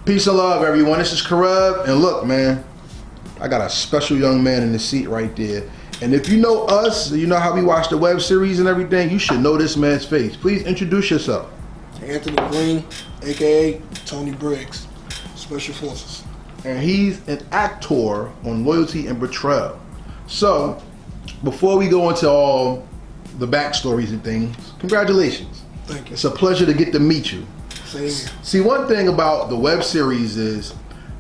Peace and love, everyone. This is Kareb, and look, man, I got a special young man in the seat right there. And if you know us, you know how we watch the web series and everything, you should know this man's face. Please introduce yourself. Anthony Green, aka Tony Briggs, Special Forces. And he's an actor on Loyalty and Betrayal. So, before we go into all the backstories and things, congratulations. Thank you. It's a pleasure to get to meet you. Same here. See, one thing about the web series is,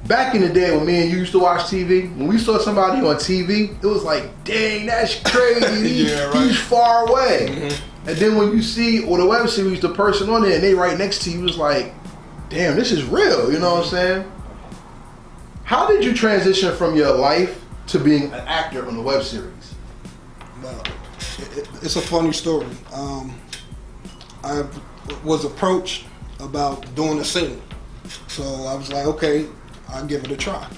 back in the day when me and you used to watch TV, when we saw somebody on TV, it was like, dang, that's crazy. Yeah, right. He's far away. Mm-hmm. And then when you see, or the web series, the person on there, and they right next to you, it's like, damn, this is real. You know what I'm saying? How did you transition from your life to being an actor on the web series? Well, it's a funny story. I was approached about doing a scene. So I was like, okay, I'll give it a try.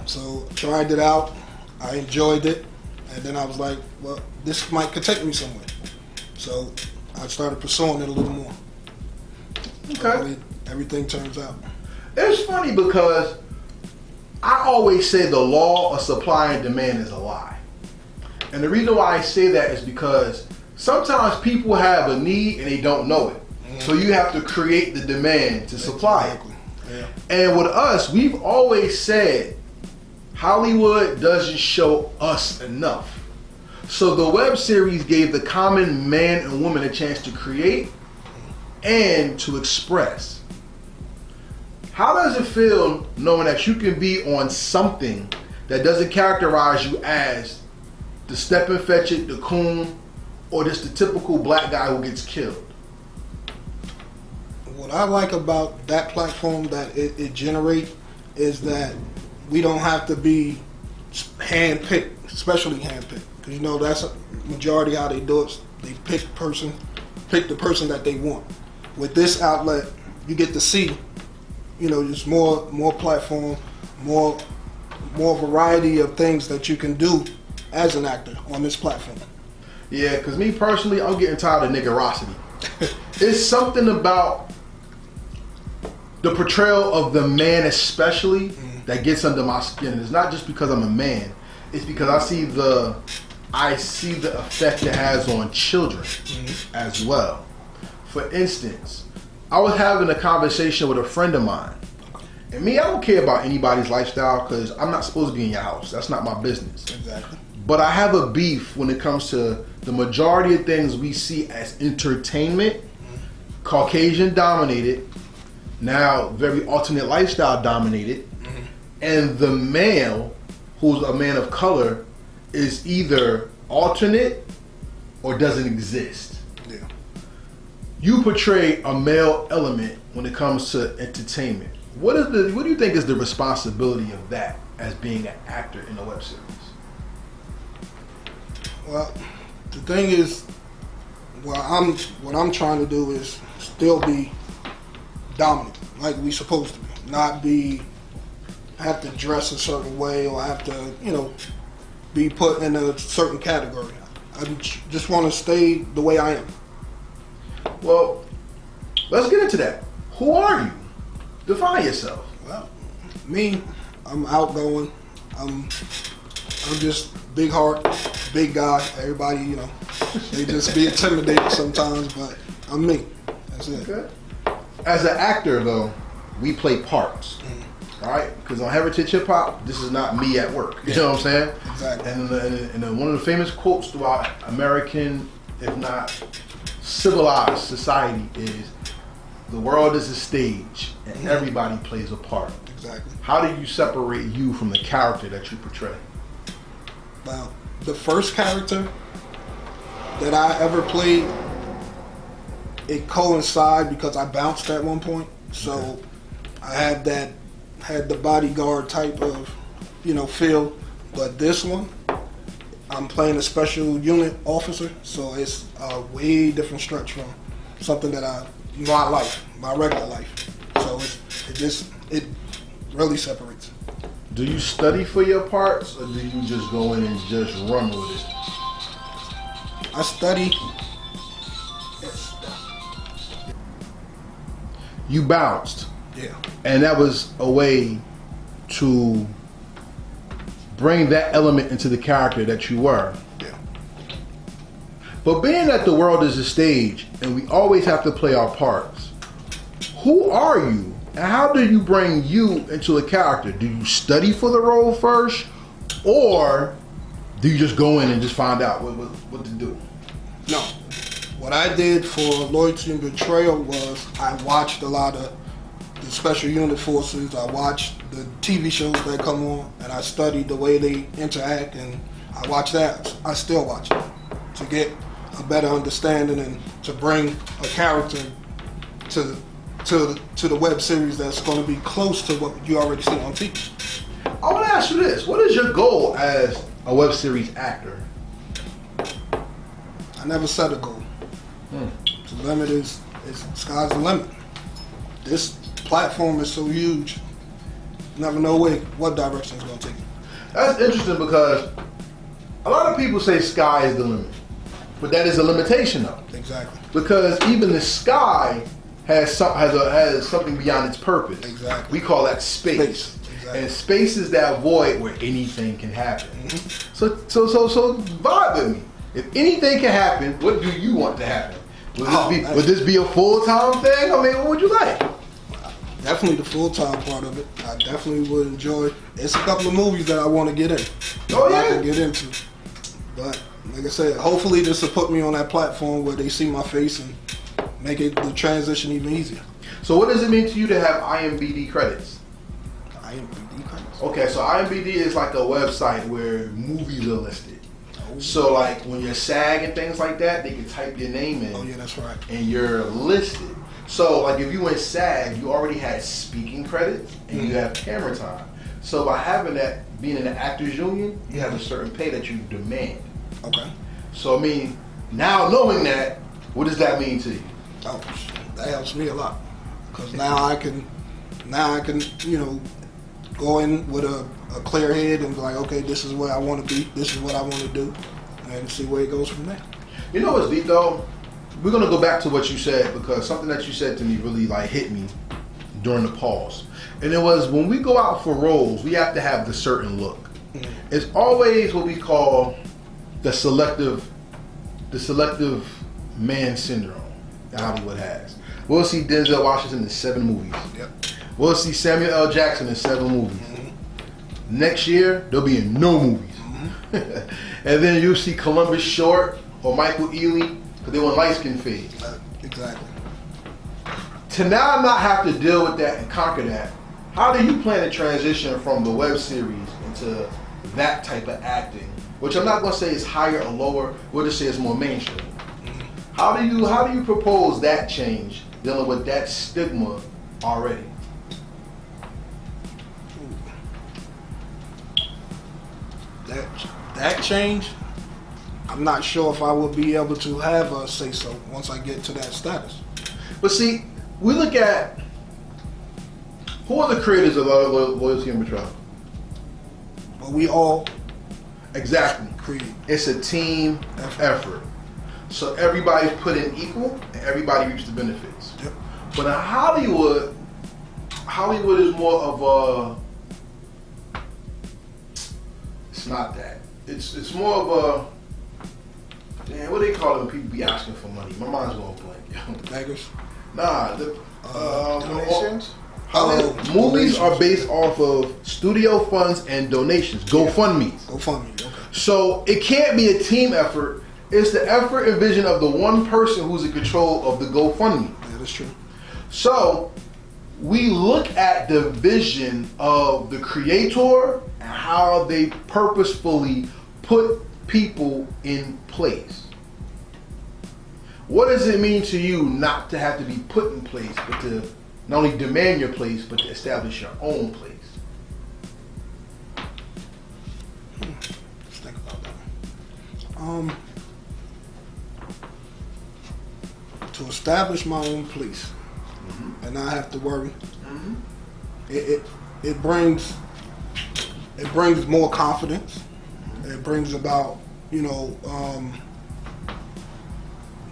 So tried it out, I enjoyed it, and then I was like, well, this could take me somewhere. So I started pursuing it a little more. Okay. Everything turns out. It's funny because I always say the law of supply and demand is a lie. And the reason why I say that is because sometimes people have a need and they don't know it. So you have to create the demand to supply it. Yeah. And with us, we've always said Hollywood doesn't show us enough. So the web series gave the common man and woman a chance to create and to express. How does it feel knowing that you can be on something that doesn't characterize you as the step and fetch it, the coon, or just the typical black guy who gets killed? What I like about that platform that it generates is that we don't have to be hand-picked, especially hand-picked. Because, you know, that's a majority how they do it. They pick the person that they want. With this outlet, you get to see, you know, just more platform, more variety of things that you can do as an actor on this platform. Yeah, because me personally, I'm getting tired of niggerosity. It's something about the portrayal of the man especially that gets under my skin. And it's not just because I'm a man. It's because I see the effect it has on children as well. For instance, I was having a conversation with a friend of mine. And me, I don't care about anybody's lifestyle because I'm not supposed to be in your house. That's not my business. Exactly. But I have a beef when it comes to the majority of things we see as entertainment, Caucasian dominated, now very alternate lifestyle dominated, and the male, who's a man of color, is either alternate or doesn't exist. Yeah. You portray a male element when it comes to entertainment. What do you think is the responsibility of that as being an actor in a web series? Well, the thing is, what I'm trying to do is still be dominant, like we supposed to be. Not have to dress a certain way or have to, you know, be put in a certain category. I just want to stay the way I am. Well, let's get into that. Who are you? Define yourself. Well, me, I'm outgoing. I'm just big heart, big guy. Everybody, you know, they just be intimidated sometimes, but I'm me. That's it. Okay. As an actor, though, we play parts, all right? Because on Heritage Hip Hop, this is not me at work. You know what I'm saying? Exactly. And one of the famous quotes throughout American, if not civilized society, is the world is a stage, and everybody plays a part. Exactly. How do you separate you from the character that you portray? Well, the first character that I ever played, it coincided because I bounced at one point. So I had the bodyguard type of, you know, feel. But this one, I'm playing a special unit officer, so it's a way different stretch from something that my life, my regular life. So it really separates. Do you study for your parts, or do you just go in and just run with it? I study. You bounced. Yeah. And that was a way to bring that element into the character that you were. Yeah. But being that the world is a stage and we always have to play our parts, who are you? And how do you bring you into a character? Do you study for the role first? Or do you just go in and just find out what to do? No. What I did for Loyalty and Betrayal was I watched a lot of the Special Unit Forces. I watched the TV shows that come on, and I studied the way they interact, and I watch that. I still watch it to get a better understanding and to bring a character to the web series that's going to be close to what you already see on TV. I want to ask you this. What is your goal as a web series actor? I never set a goal. The limit is sky's the limit. This platform is so huge, you never know what direction it's going to take you. That's interesting because a lot of people say sky is the limit. But that is a limitation though. Exactly. Because even the sky has something beyond its purpose. Exactly. We call that space. Exactly. And space is that void where anything can happen. So vibe with me. If anything can happen, what do you want to happen? Would this be a full-time thing? I mean, what would you like? Definitely the full-time part of it. I definitely would enjoy. It's a couple of movies that I want to get in. Oh yeah. I can get into. But like I said, hopefully this will put me on that platform where they see my face and make the transition even easier. So what does it mean to you to have IMDb credits? IMDb credits? Okay, so IMDb is like a website where movies are listed. So like when you're SAG and things like that, they can type your name in. Oh yeah, that's right. And you're listed. So like if you went SAG, you already had speaking credits and you have camera time. So by having that, being in the actors union, you have a certain pay that you demand. Okay. So I mean, now knowing that, what does that mean to you? Oh, that helps me a lot. Because now I can, go in with a clear head and be like, okay, this is where I want to be, this is what I want to do, and see where it goes from there. You know what's deep though? We're gonna go back to what you said because something that you said to me really like hit me during the pause. And it was when we go out for roles, we have to have the certain look. It's always what we call the selective man syndrome that Hollywood has. We'll see Denzel Washington in 7 movies. Yep. We'll see Samuel L. Jackson in 7 movies. Next year, they'll be in no movies. And then you'll see Columbus Short or Michael Ealy because they want light skin fade. Exactly. To now not have to deal with that and conquer that, how do you plan to transition from the web series into that type of acting? Which I'm not going to say is higher or lower, we'll just say it's more mainstream. How do you propose that change, dealing with that stigma already? That change, I'm not sure if I will be able to have a say so once I get to that status. But see, we look at who are the creators of Loyalty and Betrayal? But we all Exactly. create. It's a team effort. So everybody's put in equal and everybody reaps the benefits. Yep. But in Hollywood is more of a, it's not that. It's more of a, damn, what do they call it when people be asking for money? My mind's going blank. Beggars. Nah, Donations? Movies are based off of studio funds and donations, GoFundMes. GoFundMe. Okay. So it can't be a team effort. It's the effort and vision of the one person who's in control of the GoFundMe. Yeah, that's true. So we look at the vision of the creator and how they purposefully put people in place. What does it mean to you not to have to be put in place, but to not only demand your place, but to establish your own place? Let's think about that. To establish my own place and not have to worry, it brings more confidence. It brings about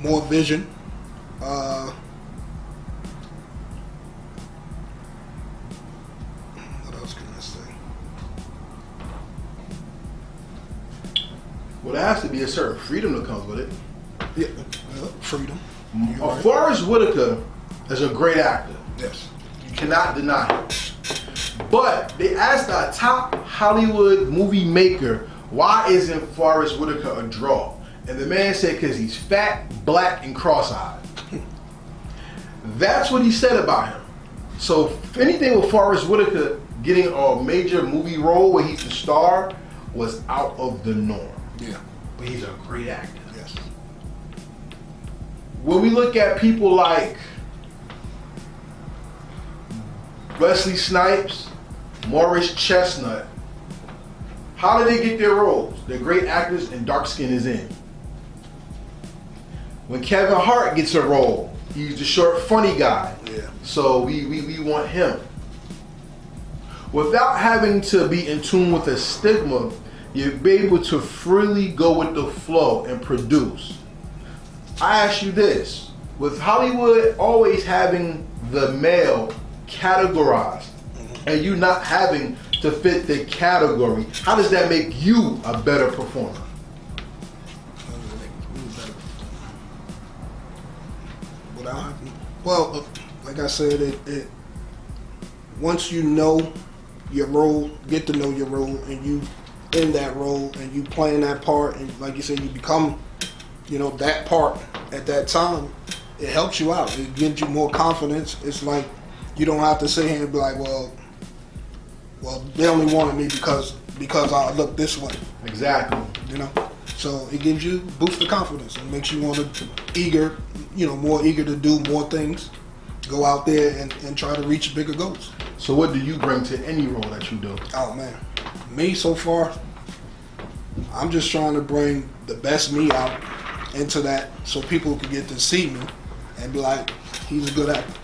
more vision. has to be a certain freedom that comes with it. Yeah, freedom. You're right. Forrest Whitaker is a great actor. Yes. You cannot deny it. But they asked a top Hollywood movie maker, why isn't Forrest Whitaker a draw? And the man said, because he's fat, black, and cross-eyed. That's what he said about him. So if anything with Forrest Whitaker getting a major movie role where he can star was out of the norm. Yeah. But he's a great actor. Yes. When we look at people like Wesley Snipes, Morris Chestnut, how did they get their roles? They're great actors and dark skin is in. When Kevin Hart gets a role, he's the short, funny guy. Yeah. So we want him. Without having to be in tune with a stigma, you'll be able to freely go with the flow and produce. I ask you this, with Hollywood always having the male categorized and you not having to fit the category, how does that make you a better performer? Well, like I said, it once you know your role, get to know your role, and you in that role, and you playing that part, and like you said, you become, that part at that time. It helps you out. It gives you more confidence. It's like you don't have to sit here and be like, well, they only wanted me because I look this way. Exactly. So it gives you boost the confidence and makes you want to more eager to do more things, go out there and try to reach bigger goals. So what do you bring to any role that you do? Oh man, me so far, I'm just trying to bring the best me out into that so people can get to see me and be like, he's a good actor.